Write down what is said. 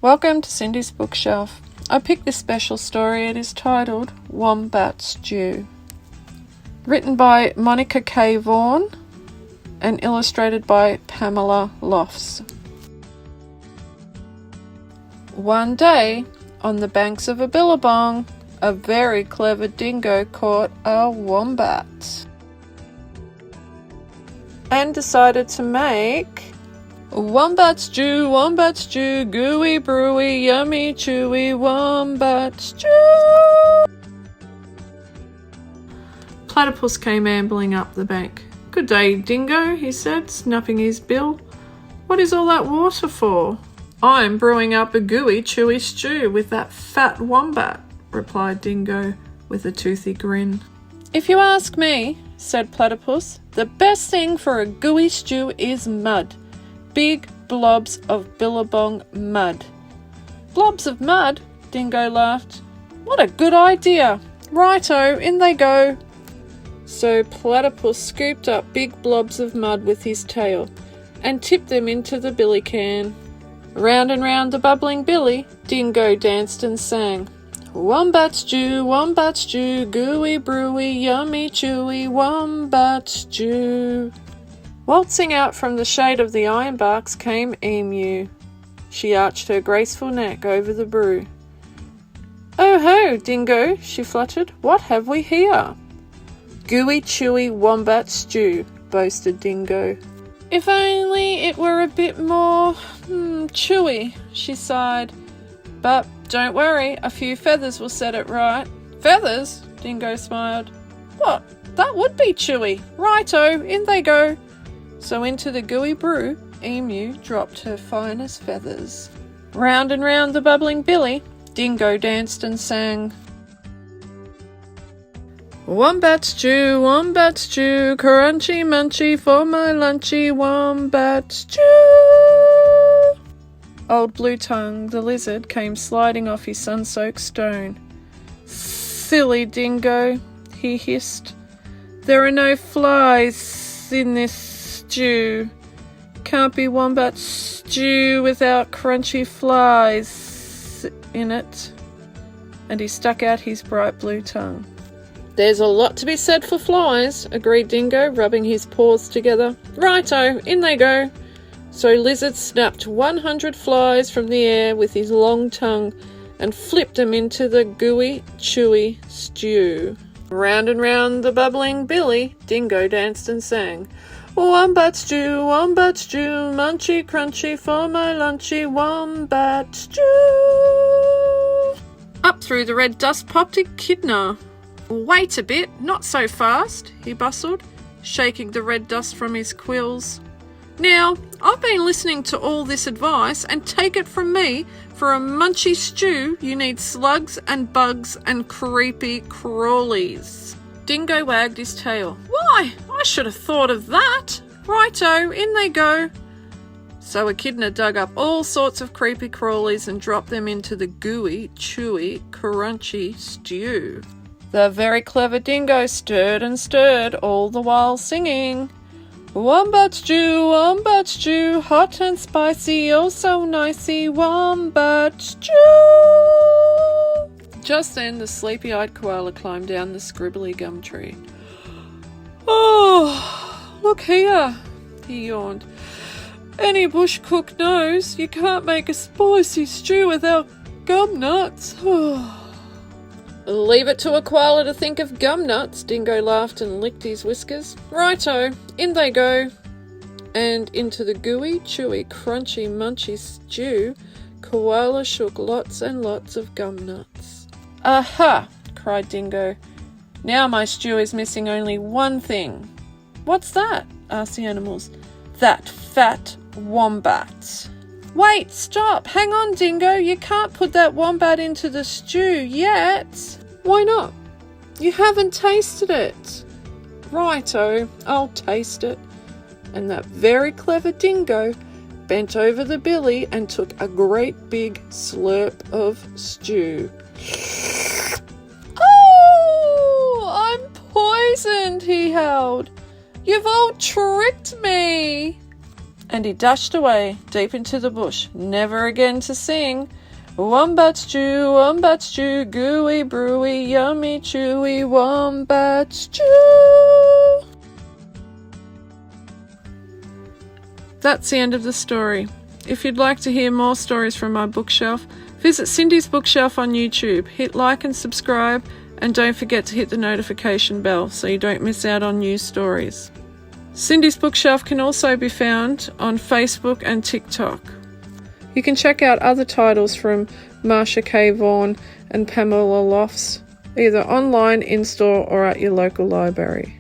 Welcome to Cindy's Bookshelf. I picked this special story. It is titled Wombat Stew. Written by Monica K. Vaughan and illustrated by Pamela Lofts. One day, on the banks of a billabong, a very clever dingo caught a wombat and decided to make wombat stew, gooey, brewy, yummy, chewy, wombat stew. Platypus came ambling up the bank. "Good day, Dingo," he said, snapping his bill. "What is all that water for?" "I'm brewing up a gooey, chewy stew with that fat wombat," replied Dingo with a toothy grin. "If you ask me," said Platypus, "the best thing for a gooey stew is mud. Big blobs of billabong mud." "Blobs of mud?" Dingo laughed. "What a good idea! Righto, in they go." So Platypus scooped up big blobs of mud with his tail and tipped them into the billy can. Round and round the bubbling billy, Dingo danced and sang. "Wombat stew, gooey, brewy, yummy, chewy, wombat stew." Waltzing out from the shade of the ironbarks came Emu. She arched her graceful neck over the brew. "Oh ho, Dingo," she fluttered, "what have we here?" "Gooey, chewy wombat stew," boasted Dingo. "If only it were a bit more chewy," she sighed. "But don't worry, a few feathers will set it right." "Feathers?" Dingo smiled. "What? That would be chewy. Righto, in they go." So into the gooey brew, Emu dropped her finest feathers. Round and round the bubbling billy, Dingo danced and sang. "Wombat stew, crunchy munchy for my lunchy, wombat stew." Old Blue Tongue, the lizard, came sliding off his sun-soaked stone. "Silly Dingo," he hissed. "There are no flies in this stew. Can't be wombat stew without crunchy flies in it." And he stuck out his bright blue tongue. "There's a lot to be said for flies," agreed Dingo, rubbing his paws together. "Righto, in they go." So Lizard snapped 100 flies from the air with his long tongue and flipped them into the gooey, chewy stew. Round and round the bubbling billy, Dingo danced and sang. "Wombat stew, munchy crunchy for my lunchy, wombat stew." Up through the red dust popped Echidna. "Wait a bit, not so fast," he bustled, shaking the red dust from his quills. "Now, I've been listening to all this advice, and take it from me, for a munchy stew you need slugs and bugs and creepy crawlies." Dingo wagged his tail. "Why, I should have thought of that. Righto, in they go." So Echidna dug up all sorts of creepy crawlies and dropped them into the gooey, chewy, crunchy stew. The very clever Dingo stirred and stirred, all the while singing. "Wombat stew, hot and spicy, oh so nicey, wombat stew." Just then the sleepy-eyed koala climbed down the scribbly gum tree. "Oh, look here," he yawned. "Any bush cook knows you can't make a spicy stew without gum nuts." "Leave it to a koala to think of gum nuts," Dingo laughed and licked his whiskers. "Righto, in they go." And into the gooey, chewy, crunchy, munchy stew, Koala shook lots and lots of gum nuts. "Aha!" cried Dingo. "Now my stew is missing only one thing." "What's that?" asked the animals. "That fat wombat." "Wait, stop! Hang on, Dingo! You can't put that wombat into the stew yet!" "Why not? You haven't tasted it." "Righto, I'll taste it." And that very clever Dingo bent over the billy and took a great big slurp of stew. "Oh, I'm poisoned," he howled. "You've all tricked me." And he dashed away deep into the bush, never again to sing. Wombat stew, gooey, brewy, yummy, chewy, wombat stew. That's the end of the story. If you'd like to hear more stories from my bookshelf, visit Cindy's Bookshelf on YouTube. Hit like and subscribe, and don't forget to hit the notification bell so you don't miss out on new stories. Cindy's Bookshelf can also be found on Facebook and TikTok. You can check out other titles from Marsha K. Vaughan and Pamela Lofts, either online, in-store, or at your local library.